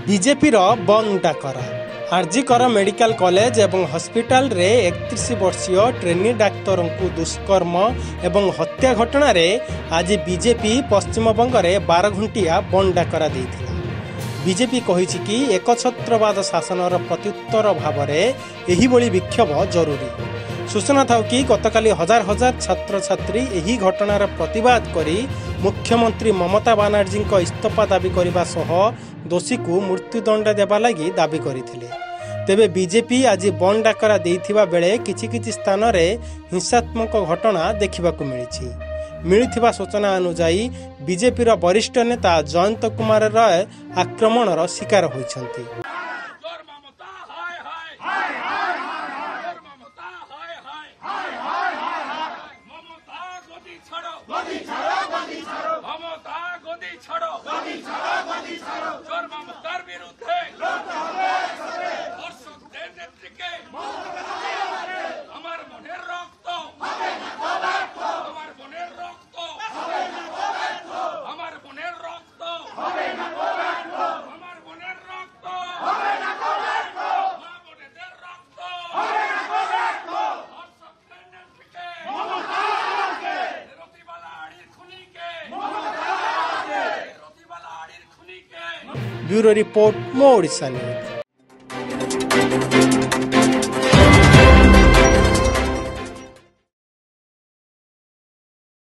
BJP बंद डाकरा RG Kar medical college एवं hospital रे 31 वर्षीय ट्रेनी डाक्तर को दुष्कर्म एवं हत्या घटना रे आज बीजेपी पश्चिम बंग रे 12 घंटिया बंद डाकरा देइथिला। बीजेपी कहिछि कि एकछत्रवाद शासनर प्रत्युत्तर भाव में एही भली विक्षोभ जरूरी। सूचना था कि गतकाली हजार हजार छात्र छात्री यही घटनार प्रतिवाद करी मुख्यमंत्री ममता बानार्जी इस्तीफा दाबी करने सह दोषी को मृत्युदंड देवा लगी दाबी करथिले। तेबे बीजेपी आज बंद डाकरा देइथिबा बेले किछि स्थान रे हिंसात्मक घटना देखिबाकू मिलिथिबा सूचना अनुसार बीजेपी वरिष्ठ नेता जयंत कुमार राय आक्रमणर शिकार होइछन्ति। ब्यूरो रिपोर्ट मोर ओडिशा न्यूज।